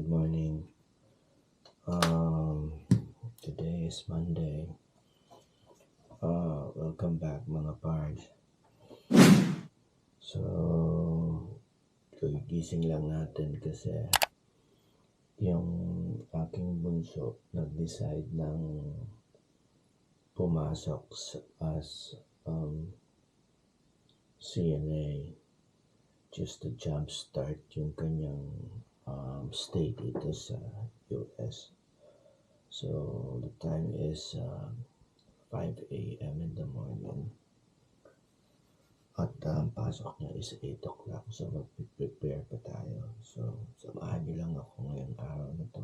Good morning. Um, Today is Monday. Welcome back mga pars. So, gising lang natin kasi yung aking bunso nag-decide ng pumasok as CNA just to jumpstart yung kanyang stay dito sa US. So, the time is 5 a.m. in the morning. At ang pasok niya is 8 o'clock. So, mag-prepare pa tayo. So, samahan niyo lang ako ngayong araw na to.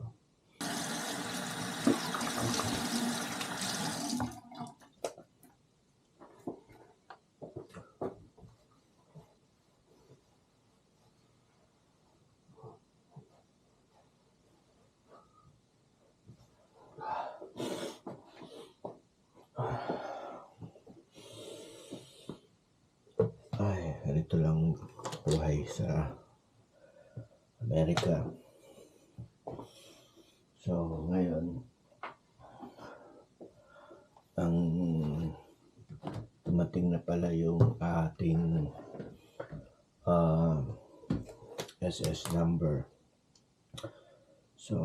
Ay, ganito lang buhay sa Amerika. So, ngayon, ang dumating na pala yung ating SS number. So,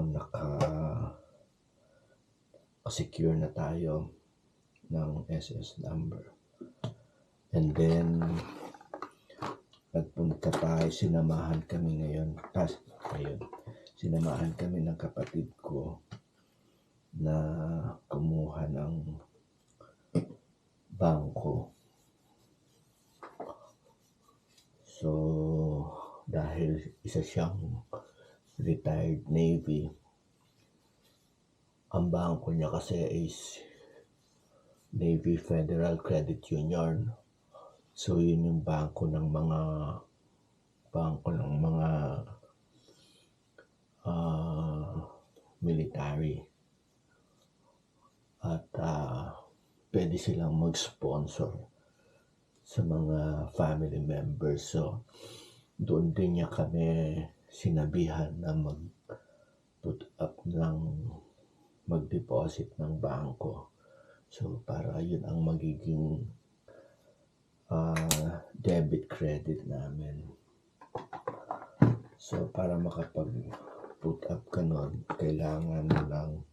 naka-secure na tayo ng SS number. And then, nagpunta tayo, sinamahan kami ngayon. Sinamahan kami ng kapatid ko na kumuha ng bangko. So, dahil isa siyang retired Navy, ang bangko niya kasi is Navy Federal Credit Union. So, yun yung bangko ng mga military. At pwede silang mag-sponsor sa mga family members. So, doon din niya kami sinabihan na mag-deposit ng bangko. So, para yun ang magiging debit credit namin. So, para makapag-put up ka nun, kailangan mo lang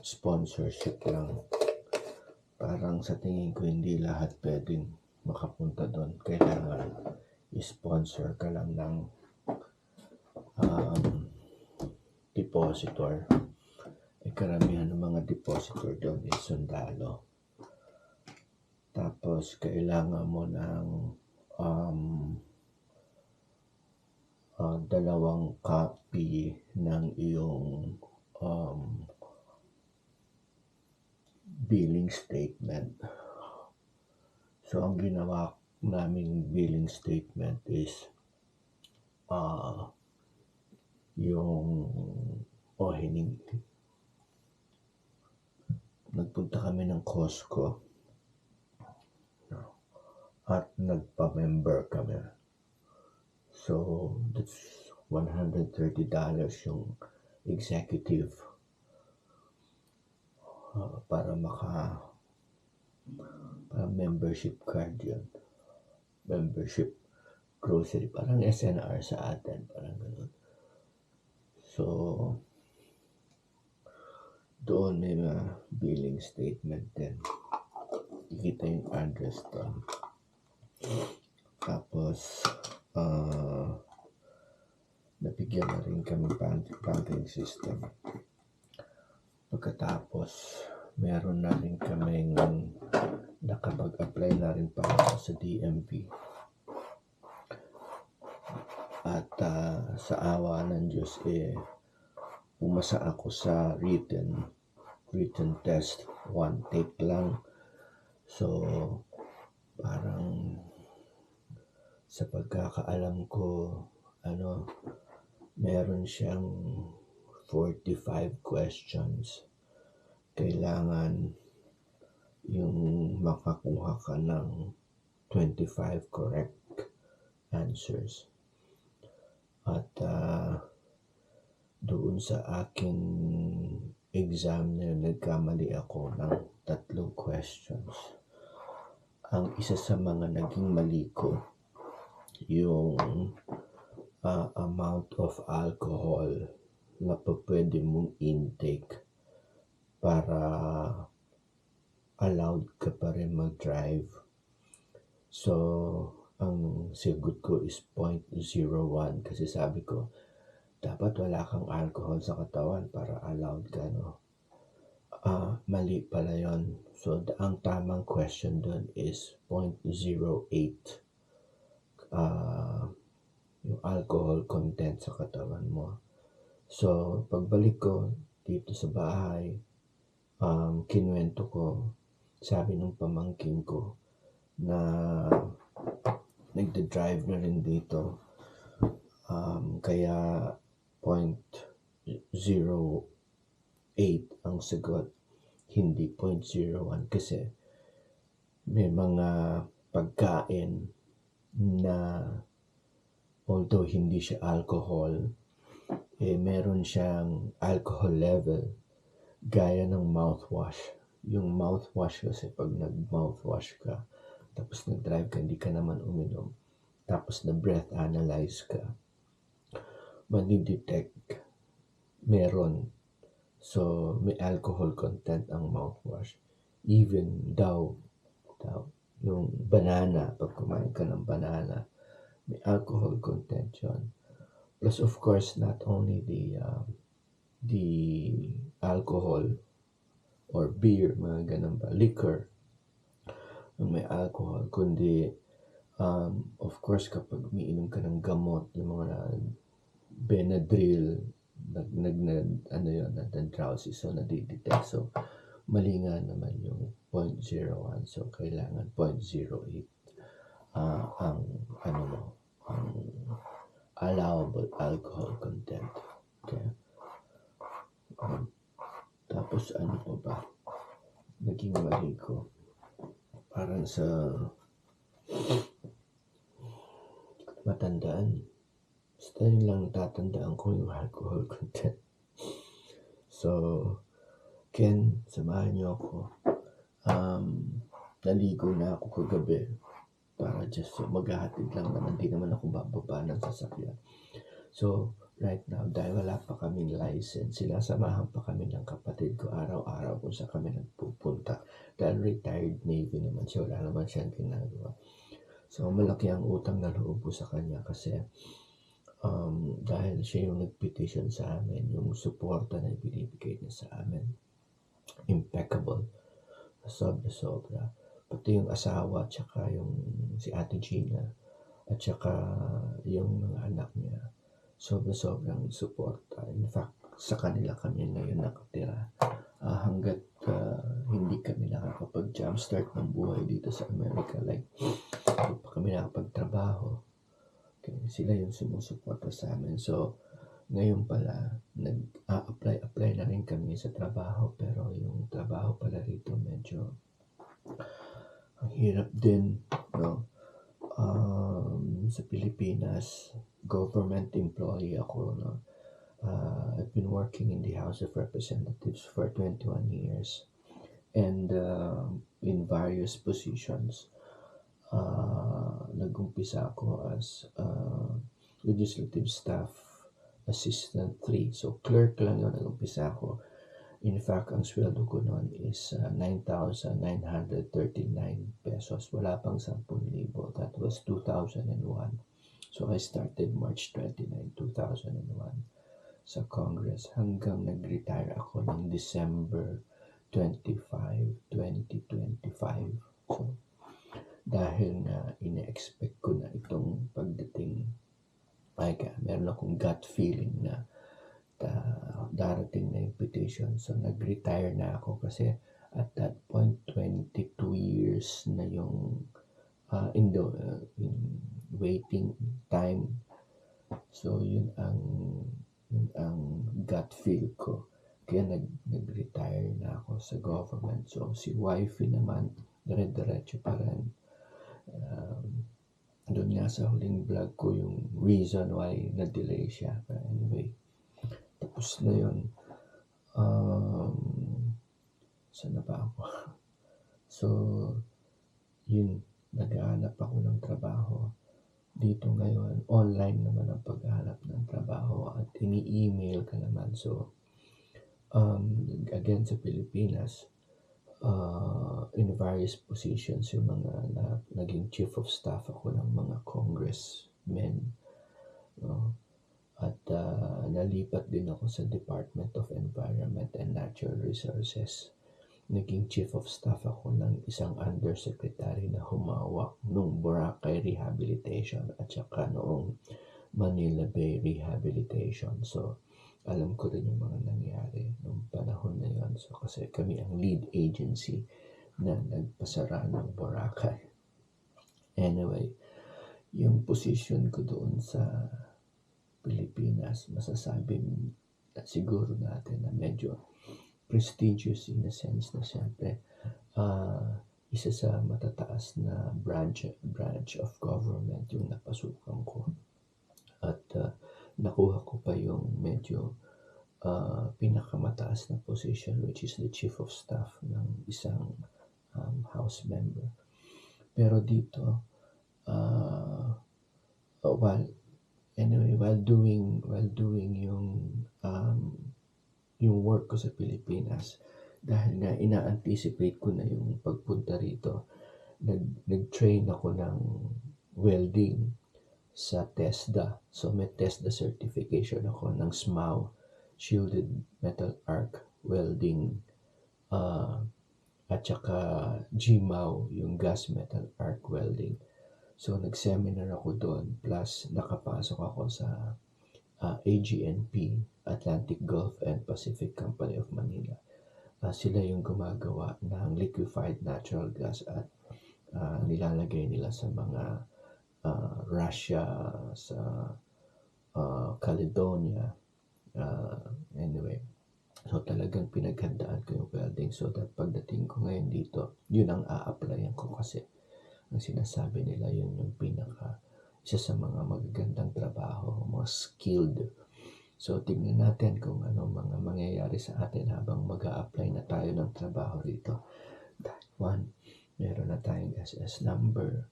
sponsorship lang. Parang sa tingin ko hindi lahat pwedeng makapunta doon. Kailangan i-sponsor ka lang ng depositor. Karamihan ng mga depositor doon is sundalo. Tapos kailangan mo ng 2 copy ng iyong billing statement. So, ang ginawa naming billing statement is nagpunta kami ng Costco at nagpa-member kami. So, that's $130 yung executive para membership card yun. Membership grocery. Parang SNR sa atin. Parang ganun. So, doon may billing statement din. Ikita yung address doon. Tapos, nabigyan na rin kami banking system. Pagkatapos, meron na rin kaming nakapag-apply na rin para sa DMV. At sa awa ng Diyos, pumasa ako sa written test. 1 take lang. So, parang sa pagkakaalam ko, meron siyang 45 questions. Kailangan yung makakuha ka ng 25 correct answers. At sa aking exam na yun, nagkamali ako ng 3 questions. Ang isa sa mga naging mali ko, yung amount of alcohol na pwede mong intake para allowed ka pa rin mag-drive. So, ang sagot ko is 0.01 kasi sabi ko, dapat wala kang alcohol sa katawan para allowed ka, no? Mali pala yon. So, ang tamang question doon is 0.08 yung alcohol content sa katawan mo. So, pagbalik ko dito sa bahay, kinuwento ko, sabi ng pamangkin ko na nagde-drive na rin dito, kaya 0.08 ang sagot, hindi 0.01 kasi may mga pagkain na although hindi siya alcohol, meron siyang alcohol level gaya ng mouthwash. Yung mouthwash kasi pag nag-mouthwash ka, tapos nag-drive ka, hindi ka naman uminom, tapos na-breath analyze ka, madidetect meron. So, may alcohol content ang mouthwash. Even daw yung banana, pag kumain ka ng banana, may alcohol content yun. Plus, of course, not only the alcohol or beer, mga ganun ba, liquor, may alcohol, kundi, of course, kapag umiinom ka ng gamot, yung mga Benadryl, drowsy, so nadidetect. So, mali nga naman yung 0.01, so kailangan 0.08 ang allowable alcohol content. Okay. Tapos pa ba? Naging mali ko. Parang sa matandaan. Basta yun lang natatandaan ko yung alcohol content. So, Ken, samahan niyo ako. Naligo na ako kagabi para just maghahatid lang naman. Di naman ako bababa ng sasakyan. So, right now, dahil wala pa kaming license, sinasamahan pa kami ng kapatid ko araw-araw kung saan kami nagpupunta. Dahil retired Navy naman siya, wala naman siyang ginagawa. So, malaki ang utang na loob ko sa kanya kasi dahil siya yung nag-petition sa amin, yung suporta na ibinibigay niya sa amin, impeccable, sobra. Pati yung asawa, at saka yung si Ate Gina, at saka yung mga anak niya, sobrang suporta. In fact, sa kanila kami ngayon nakatira. Hanggat hindi kami nakakapag-jumpstart ng buhay dito sa Amerika, like, hindi pa kami nakapagtrabaho. Okay, sila yung sumusuporta sa amin. So, ngayon pala, nag-apply na rin kami sa trabaho, pero yung trabaho pala rito medyo ang hirap din, no? Sa Pilipinas, government employee ako, no? I've been working in the House of Representatives for 21 years and in various positions. Nag-umpisa ako as legislative staff assistant 3. So, clerk lang yun, nag-umpisa ako. In fact, ang sweldo ko noon is 9,939 pesos. Wala pang 10,000. That was 2001. So, I started March 29, 2001 sa Congress hanggang nag-retire ako ng December 25, 2025. So, dahil na ina-expect ko na itong pagdating, meron akong gut feeling na darating na yung petition. So, nag-retire na ako kasi at that point, 22 years na yung in waiting time. So, yun ang gut feel ko. Kaya nag-retire na ako sa government. So, si wifey naman, dire-diretso pa rin. Doon nga sa huling vlog ko yung reason why na-delay siya. But anyway, Tapos na yun, um, saan na ba ako? So, yun, naghahanap ako ng trabaho. Dito ngayon, online naman ang paghahanap ng trabaho at ini-email ka naman. So, again sa Pilipinas, in various positions yung mga naging chief of staff ako ng mga congressmen, no? At nalipat din ako sa Department of Environment and Natural Resources. Naging chief of staff ako ng isang undersecretary na humawak nung Boracay Rehabilitation at saka noong Manila Bay Rehabilitation. So, alam ko rin yung mga nangyari nung panahon na yun. So, kasi kami ang lead agency na nagpasara ng Boracay. Anyway, yung position ko doon sa Pilipinas, masasabi siguro natin na medyo prestigious in a sense na siyempre isa sa matataas na branch of government yung napasukan ko. At nakuha ko pa yung medyo pinakamataas na position, which is the chief of staff ng isang house member. Pero dito, while doing yung work ko sa Pilipinas, dahil nga ina-anticipate ko na yung pagpunta rito, nag-train ako ng welding sa TESDA. So may TESDA certification ako ng SMAW, Shielded Metal Arc Welding, at saka GMAW, yung Gas Metal Arc Welding. So nag-seminar ako doon, plus nakapasok ako sa AGNP, Atlantic Gulf and Pacific Company of Manila. Sila yung gumagawa ng liquefied natural gas at nilalagay nila sa mga Russia, sa Caledonia. Anyway, so talagang pinaghandaan ko yung welding so that pagdating ko ngayon dito, yun ang a-applyan ko kasi ang sinasabi nila yun yung isa sa mga magagandang trabaho, mga skilled. So, tingnan natin kung ano mga mangyayari sa atin habang mag-a-apply na tayo ng trabaho rito. One, meron na tayong SS number,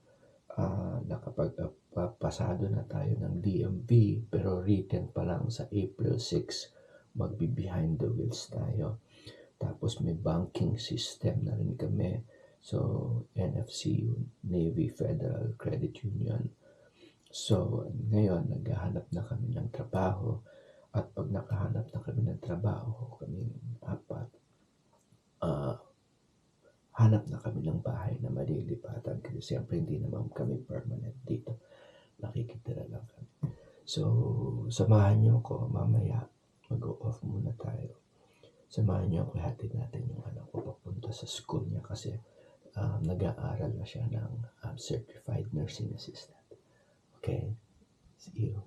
nakapagpasado na tayo ng DMV, pero written pa lang sa April 6, magbi-behind the wheels tayo. Tapos may banking system na rin kami. So, NFC, Navy Federal Credit Union. So, ngayon, naghahanap na kami ng trabaho. At pag nakahanap na kami ng trabaho, kaming apat, hanap na kami ng bahay na malilipatan kasi siyempre hindi naman kami permanent dito. Nakikitira lang kami. So, samahan niyo ko mamaya. Mag-off muna tayo. Samahan niyo ako, hatid natin yung anak ko papunta sa school niya kasi nag-aaral na siya ng certified nursing assistant. Okay? See you.